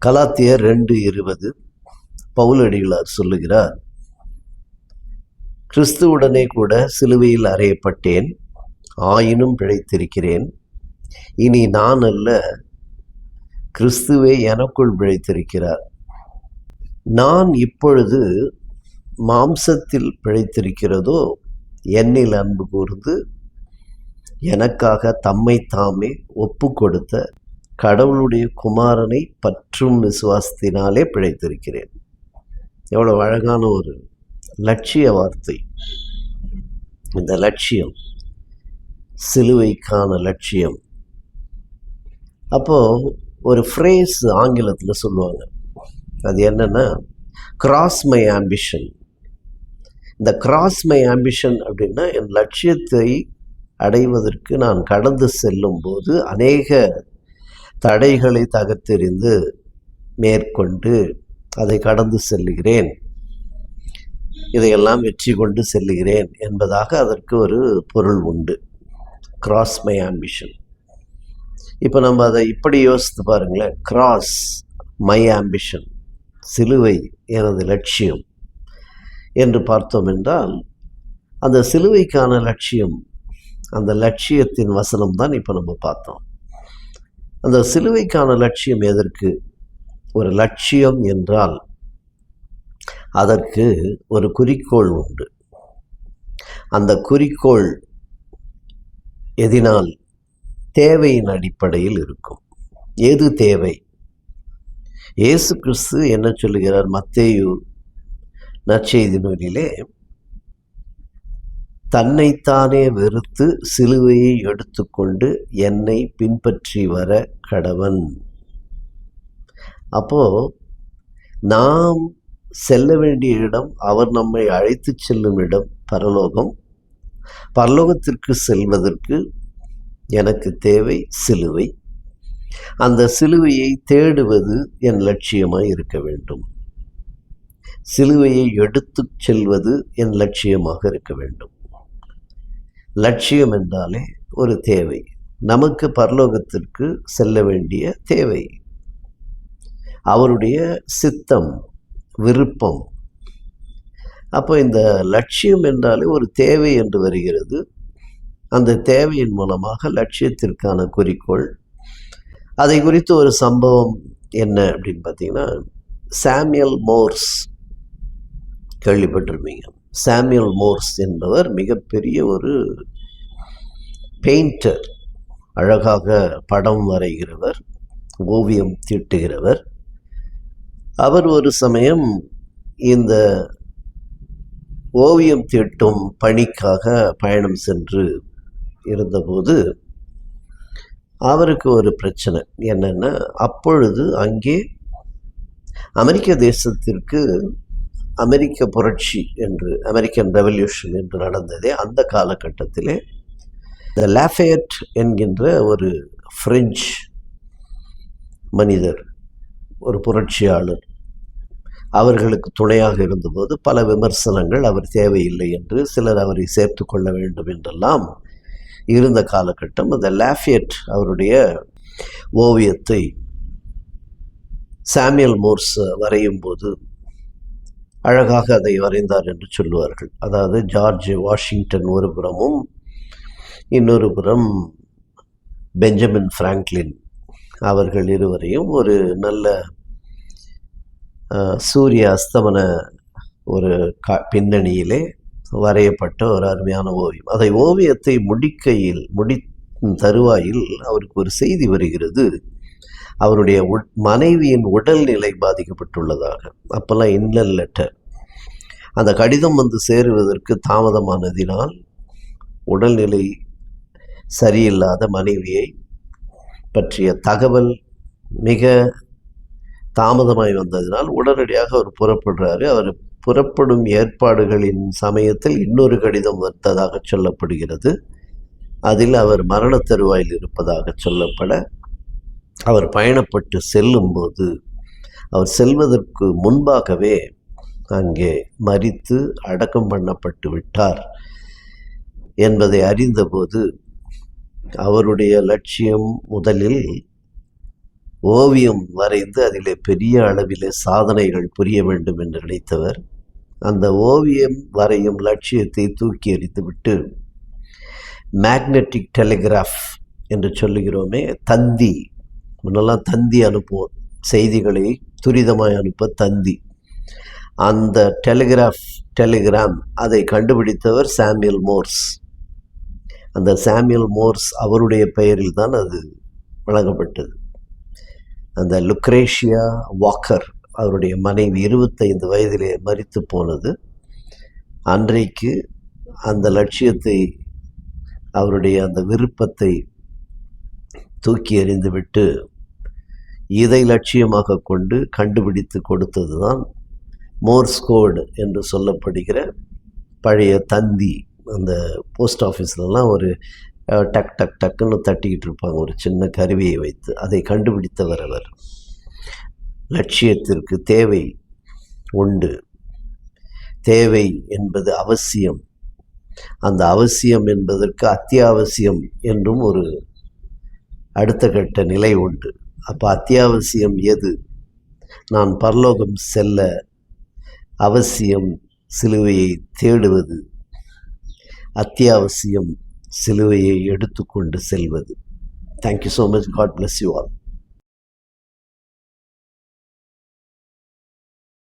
கலாத்தியர் 2:20 பவுலடிகளார் சொல்லுகிறார், கிறிஸ்துவுடனே கூட சிலுவையில் அறையப்பட்டேன், ஆயினும் பிழைத்திருக்கிறேன். இனி நான் அல்ல, கிறிஸ்துவே எனக்குள் பிழைத்திருக்கிறார். நான் இப்பொழுது மாம்சத்தில் பிழைத்திருக்கிறதோ என்னில் அன்பு கூர்ந்து எனக்காக தம்மை தாமே ஒப்பு கொடுத்த கடவுளுடைய குமாரனை பற்றும் விசுவாசத்தினாலே பிழைத்திருக்கிறேன். எவ்வளவு அழகான ஒரு லட்சிய வார்த்தை. இந்த லட்சியம், சிலுவைக்கான லட்சியம். அப்போ ஒரு ஃப்ரேஸ் ஆங்கிலத்தில் சொல்லுவாங்க, அது என்னன்னா கிராஸ் மை ஆம்பிஷன். இந்த கிராஸ் மை ஆம்பிஷன் அப்படின்னா, என் லட்சியத்தை அடைவதற்கு நான் கடந்து செல்லும் போது அநேக தடைகளை தகர்த்தெறிந்து மேற்கொண்டு அதை கடந்து செல்லுகிறேன், இதையெல்லாம் வெற்றி கொண்டு செல்லுகிறேன் என்பதாக அதற்கு ஒரு பொருள் உண்டு, கிராஸ் மை ஆம்பிஷன். இப்போ நம்ம அதை இப்படி யோசித்து பாருங்களேன், கிராஸ் மை ஆம்பிஷன், சிலுவை எனது லட்சியம் என்று பார்த்தோம் என்றால், அந்த சிலுவைக்கான லட்சியம், அந்த லட்சியத்தின் வசனம் தான் இப்போ நம்ம பார்த்தோம். அந்த சிலுவைக்கான லட்சியம் எதற்கு? ஒரு லட்சியம் என்றால் அதற்கு ஒரு குறிக்கோள் உண்டு. அந்த குறிக்கோள் எதினால்? தேவையின் அடிப்படையில் இருக்கும். எது தேவை? இயேசு கிறிஸ்து என்ன சொல்லுகிறார்? மத்தேயு நற்செய்தி நூலிலே, தன்னைத்தானே வெறுத்து சிலுவையை எடுத்துக்கொண்டு என்னை பின்பற்றி வர கடவன். அப்போ நாம் செல்ல வேண்டிய இடம், அவர் நம்மை அழைத்து செல்லும் இடம் பரலோகம். பரலோகத்திற்கு செல்வதற்கு எனக்கு தேவை சிலுவை. அந்த சிலுவையை தேடுவது என் லட்சியமாய் இருக்க வேண்டும். சிலுவையை எடுத்து செல்வது என் லட்சியமாக இருக்க வேண்டும். லட்சியம் என்றாலே ஒரு தேவை, நமக்கு பரலோகத்திற்கு செல்ல வேண்டிய தேவை, அவருடைய சித்தம், விருப்பம். அப்போ இந்த லட்சியம் என்றாலே ஒரு தேவை என்று வருகிறது. அந்த தேவையின் மூலமாக லட்சியத்திற்கான குறிக்கோள். அதை குறித்து ஒரு சம்பவம் என்ன அப்படின்னு பார்த்தீங்கன்னா, சாமுவேல் மோர்ஸ் கேள்விப்பட்டிருப்பீங்க. சாமுவேல் மோர்ஸ் என்பவர் மிகப்பெரிய ஒரு பெயிண்டர், அழகாக படம் வரைகிறவர், ஓவியம் தீட்டுகிறவர். அவர் ஒரு சமயம் இந்த ஓவியம் தீட்டும் பணிக்காக பயணம் சென்று இருந்தபோது அவருக்கு ஒரு பிரச்சனை என்னன்னா, அப்பொழுது அங்கே அமெரிக்க தேசத்திற்கு அமெரிக்க புரட்சி என்று, அமெரிக்கன் ரெவல்யூஷன் என்று நடந்ததே. அந்த காலகட்டத்திலே த லாஃபயட் என்கின்ற ஒரு பிரெஞ்சு மனிதர், ஒரு புரட்சியாளர், அவர்களுக்கு துணையாக இருந்தபோது பல விமர்சனங்கள், அவர் தேவையில்லை என்று, சிலர் அவரை சேர்த்து கொள்ள வேண்டும் என்றெல்லாம் இருந்த காலகட்டம். அந்த லாஃபயட் அவருடைய ஓவியத்தை சாமுவேல் மோர்ஸ் வரையும் போது அழகாக அதை வரைந்தார் என்று சொல்லுவார்கள். அதாவது ஜார்ஜ் வாஷிங்டன் ஒரு புறமும், இன்னொரு புறம் பெஞ்சமின் பிராங்க்லின், அவர்கள் இருவரையும் ஒரு நல்ல சூரிய அஸ்தமன ஒரு பின்னணியிலே வரையப்பட்ட ஒரு அருமையான ஓவியம். அதை ஓவியத்தை தருவாயில் அவருக்கு ஒரு செய்தி வருகிறது, அவருடைய மனைவியின் உடல்நிலை பாதிக்கப்பட்டுள்ளதாக. அப்போல்லாம் இன்லன் லெட்டர், அந்த கடிதம் வந்து சேருவதற்கு தாமதமானதினால் உடல்நிலை சரியில்லாத மனைவியை பற்றிய தகவல் மிக தாமதமாய் வந்ததினால் உடனடியாக அவர் புறப்படுறாரு. அவர் புறப்படும் ஏற்பாடுகளின் சமயத்தில் இன்னொரு கடிதம் வந்ததாக சொல்லப்படுகிறது. அதில் அவர் மரண தருவாயில் இருப்பதாக சொல்லப்பட, அவர் பயணப்பட்டு செல்லும்போது, அவர் செல்வதற்கு முன்பாகவே அங்கே மரித்து அடக்கம் பண்ணப்பட்டு விட்டார் என்பதை அறிந்தபோது அவருடைய லட்சியம் முதலில் ஓவியம் வரைந்து அதிலே பெரிய அளவிலே சாதனைகள் புரிய வேண்டும் என்று நினைத்தவர் அந்த ஓவியம் வரையும் லட்சியத்தை தூக்கி எறிந்துவிட்டு மேக்னெட்டிக் டெலிகிராஃப் என்று சொல்லுகிறோமே, தந்தி, முன்னெல்லாம் தந்தி அனுப்புவோம், செய்திகளை துரிதமாய் அனுப்ப தந்தி, அந்த டெலிகிராம் அதை கண்டுபிடித்தவர் சாமுவேல் மோர்ஸ். அந்த சாமுவேல் மோர்ஸ் அவருடைய பெயரில் தான் அது வழங்கப்பட்டது. அந்த லுக்ரேஷியா வாக்கர் அவருடைய மனைவி 25 வயதிலே மரித்து போனது. அன்றைக்கு அந்த லட்சியத்தை, அவருடைய அந்த விருப்பத்தை தூக்கி எறிந்துவிட்டு இதை லட்சியமாக கொண்டு கண்டுபிடித்து கொடுத்தது தான் மோர்ஸ் கோடு என்று சொல்லப்படுகிற பழைய தந்தி. அந்த போஸ்ட் ஆஃபீஸ்லலாம் ஒரு டக் டக் டக்குன்னு தட்டிக்கிட்டு இருப்பாங்க ஒரு சின்ன கருவியை வைத்து. அதை கண்டுபிடித்தவர் அவர். லட்சியத்திற்கு தேவை உண்டு, தேவை என்பது அவசியம், அந்த அவசியம் என்பதற்கு அத்தியாவசியம் என்றும் ஒரு அடுத்த கட்ட நிலை உண்டு. அப்போ அத்தியாவசியம் எது? நான் பரலோகம் செல்ல அவசியம் சிலுவையை தேடுவது, அத்தியாவசியம் சிலுவையை எடுத்துக்கொண்டு செல்வது. Thank you so much. God bless you all.